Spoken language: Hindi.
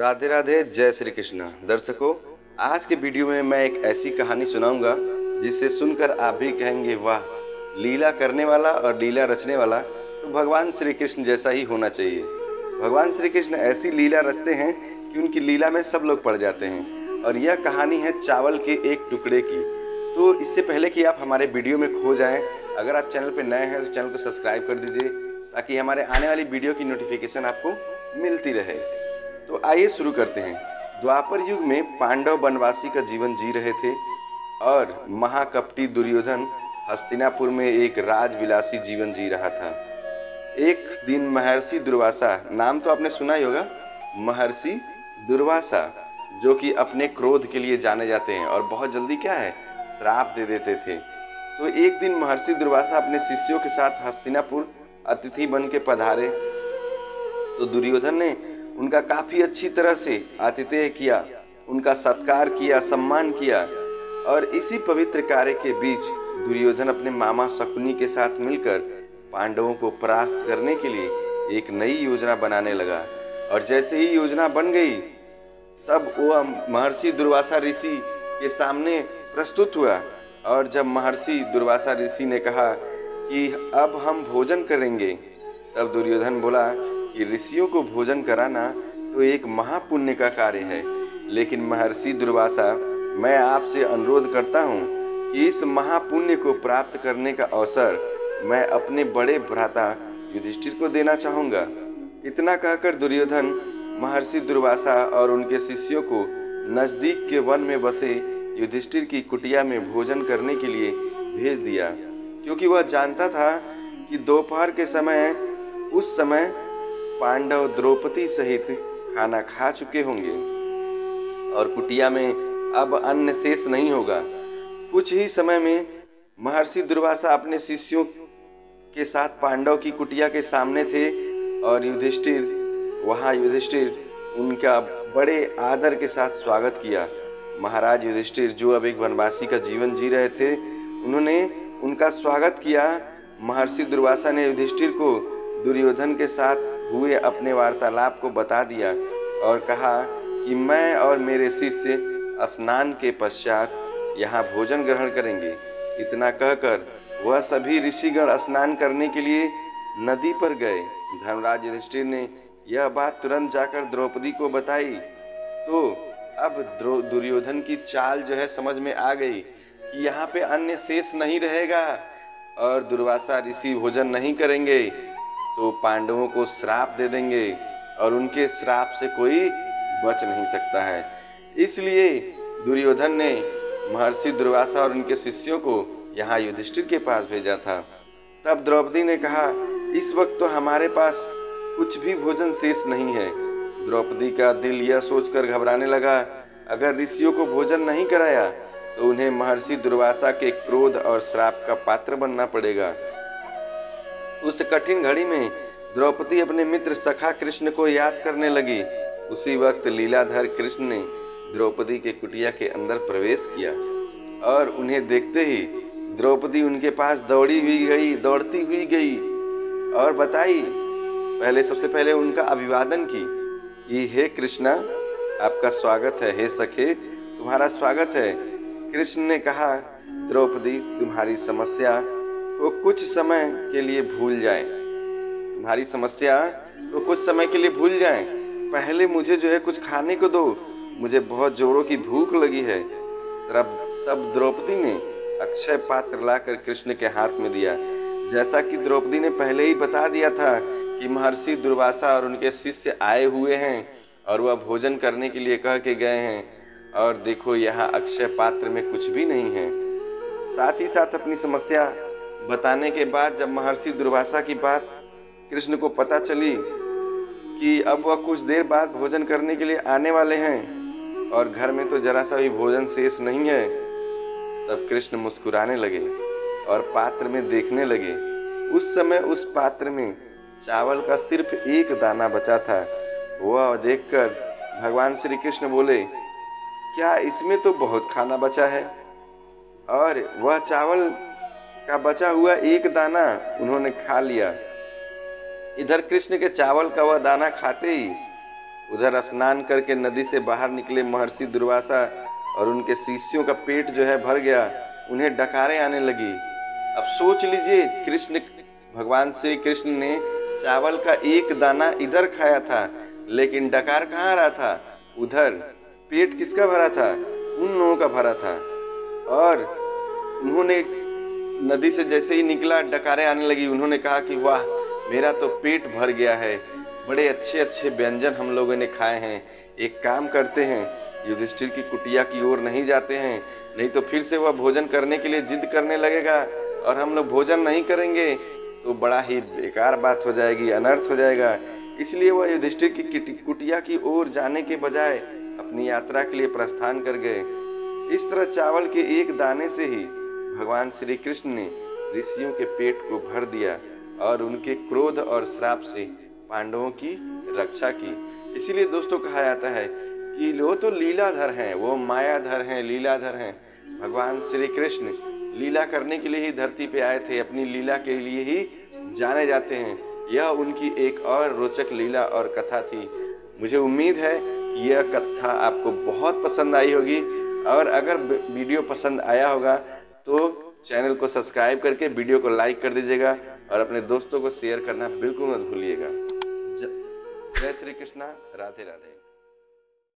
राधे राधे, जय श्री कृष्ण। दर्शकों, आज के वीडियो में मैं एक ऐसी कहानी सुनाऊंगा जिसे सुनकर आप भी कहेंगे वाह, लीला करने वाला और लीला रचने वाला तो भगवान श्री कृष्ण जैसा ही होना चाहिए। भगवान श्री कृष्ण ऐसी लीला रचते हैं कि उनकी लीला में सब लोग पड़ जाते हैं। और यह कहानी है चावल के एक टुकड़े की। तो इससे पहले कि आप हमारे वीडियो में खो जाएं, अगर आप चैनल पर नए हैं तो चैनल को सब्सक्राइब कर दीजिए ताकि हमारे आने वाली वीडियो की नोटिफिकेशन आपको मिलती रहे। तो आइए शुरू करते हैं। द्वापर युग में पांडव वनवासी का जीवन जी रहे थे और महाकपटी दुर्योधन हस्तिनापुर में एक राजविलासी जीवन जी रहा था। एक दिन महर्षि दुर्वासा, नाम तो आपने सुना ही होगा, महर्षि दुर्वासा, जो कि अपने क्रोध के लिए जाने जाते हैं और बहुत जल्दी क्या है, श्राप दे देते थे। तो एक दिन महर्षि दुर्वासा अपने शिष्यों के साथ हस्तिनापुर अतिथि बन के पधारे। तो दुर्योधन ने उनका काफी अच्छी तरह से आतिथ्य किया, उनका सत्कार किया, सम्मान किया। और इसी पवित्र कार्य के बीच दुर्योधन अपने मामा शकुनी के साथ मिलकर पांडवों को परास्त करने के लिए एक नई योजना बनाने लगा। और जैसे ही योजना बन गई तब वो महर्षि दुर्वासा ऋषि के सामने प्रस्तुत हुआ। और जब महर्षि दुर्वासा ऋषि ने कहा कि अब हम भोजन करेंगे, तब दुर्योधन बोला कि ऋषियों को भोजन कराना तो एक महापुण्य का कार्य है, लेकिन महर्षि दुर्वासा, मैं आपसे अनुरोध करता हूँ कि इस महापुण्य को प्राप्त करने का अवसर मैं अपने बड़े भ्राता युधिष्ठिर को देना चाहूँगा। इतना कहकर दुर्योधन महर्षि दुर्वासा और उनके शिष्यों को नजदीक के वन में बसे युधिष्ठिर की कुटिया में भोजन करने के लिए भेज दिया, क्योंकि वह जानता था कि दोपहर के समय उस समय पांडव द्रौपदी सहित खाना खा चुके होंगे और कुटिया में अब अन्न शेष नहीं होगा। कुछ ही समय में महर्षि दुर्वासा अपने शिष्यों के साथ पांडव की कुटिया के सामने थे और युधिष्ठिर उनका बड़े आदर के साथ स्वागत किया। महाराज युधिष्ठिर, जो अब एक वनवासी का जीवन जी रहे थे, उन्होंने उनका स्वागत किया। महर्षि दुर्वासा ने युधिष्ठिर को दुर्योधन के साथ हुए अपने वार्तालाप को बता दिया और कहा कि मैं और मेरे शिष्य स्नान के पश्चात यहाँ भोजन ग्रहण करेंगे। इतना कहकर वह सभी ऋषिगण स्नान करने के लिए नदी पर गए। धर्मराज युधिष्ठिर ने यह बात तुरंत जाकर द्रौपदी को बताई। तो अब दुर्योधन की चाल जो है समझ में आ गई कि यहाँ पे अन्न शेष नहीं रहेगा और दुर्वासा ऋषि भोजन नहीं करेंगे तो पांडवों को श्राप दे देंगे और उनके श्राप से कोई बच नहीं सकता है। इसलिए दुर्योधन ने महर्षि दुर्वासा और उनके शिष्यों को यहाँ युधिष्ठिर के पास भेजा था। तब द्रौपदी ने कहा, इस वक्त तो हमारे पास कुछ भी भोजन शेष नहीं है। द्रौपदी का दिल यह सोचकर घबराने लगा, अगर ऋषियों को भोजन नहीं कराया तो उन्हें महर्षि दुर्वासा के क्रोध और श्राप का पात्र बनना पड़ेगा। उस कठिन घड़ी में द्रौपदी अपने मित्र सखा कृष्ण को याद करने लगी। उसी वक्त लीलाधर कृष्ण ने द्रौपदी के कुटिया के अंदर प्रवेश किया और उन्हें देखते ही द्रौपदी उनके पास दौड़ती हुई गई और बताई, सबसे पहले उनका अभिवादन की कि हे कृष्णा, आपका स्वागत है। हे सखे, तुम्हारा स्वागत है। कृष्ण ने कहा, द्रौपदी, तुम्हारी समस्या को कुछ समय के लिए भूल जाएं। पहले मुझे जो है कुछ खाने को दो, मुझे बहुत जोरों की भूख लगी है। तब द्रौपदी ने अक्षय पात्र लाकर कृष्ण के हाथ में दिया। जैसा कि द्रौपदी ने पहले ही बता दिया था कि महर्षि दुर्वासा और उनके शिष्य आए हुए हैं और वह भोजन करने के लिए कह के गए हैं। और देखो, यहाँ अक्षय पात्र में कुछ भी नहीं है। साथ ही साथ अपनी समस्या बताने के बाद जब महर्षि दुर्वासा की बात कृष्ण को पता चली कि अब वह कुछ देर बाद भोजन करने के लिए आने वाले हैं और घर में तो जरा सा भी भोजन शेष नहीं है, तब कृष्ण मुस्कुराने लगे और पात्र में देखने लगे। उस समय उस पात्र में चावल का सिर्फ एक दाना बचा था। वह देखकर भगवान श्री कृष्ण बोले, क्या इसमें तो बहुत खाना बचा है। और वह चावल का बचा हुआ एक दाना उन्होंने खा लिया। इधर कृष्ण के चावल का वह दाना खाते ही उधर स्नान करके नदी से बाहर निकले महर्षि दुर्वासा और उनके शिष्यों का पेट जो है भर गया, उन्हें डकारें आने लगी। अब सोच लीजिए, भगवान श्री कृष्ण ने चावल का एक दाना इधर खाया था, लेकिन डकार कहाँ आ रहा था? उधर। पेट किसका भरा था? उन लोगों का भरा था। और उन्होंने नदी से जैसे ही निकला, डकारें आने लगी। उन्होंने कहा कि वाह, मेरा तो पेट भर गया है, बड़े अच्छे अच्छे व्यंजन हम लोगों ने खाए हैं। एक काम करते हैं, युधिष्ठिर की कुटिया की ओर नहीं जाते हैं, नहीं तो फिर से वह भोजन करने के लिए जिद करने लगेगा और हम लोग भोजन नहीं करेंगे तो बड़ा ही बेकार बात हो जाएगी, अनर्थ हो जाएगा। इसलिए वह युधिष्ठिर की कुटिया की ओर जाने के बजाय अपनी यात्रा के लिए प्रस्थान कर गए। इस तरह चावल के एक दाने से ही भगवान श्री कृष्ण ने ऋषियों के पेट को भर दिया और उनके क्रोध और श्राप से पांडवों की रक्षा की। इसीलिए दोस्तों कहा जाता है कि वो तो लीलाधर हैं, वो मायाधर हैं, लीलाधर हैं। भगवान श्री कृष्ण लीला करने के लिए ही धरती पे आए थे, अपनी लीला के लिए ही जाने जाते हैं। यह उनकी एक और रोचक लीला और कथा थी। मुझे उम्मीद है कि यह कथा आपको बहुत पसंद आई होगी, और अगर वीडियो पसंद आया होगा तो चैनल को सब्सक्राइब करके वीडियो को लाइक कर दीजिएगा और अपने दोस्तों को शेयर करना बिल्कुल मत भूलिएगा। जय श्री कृष्णा, राधे राधे।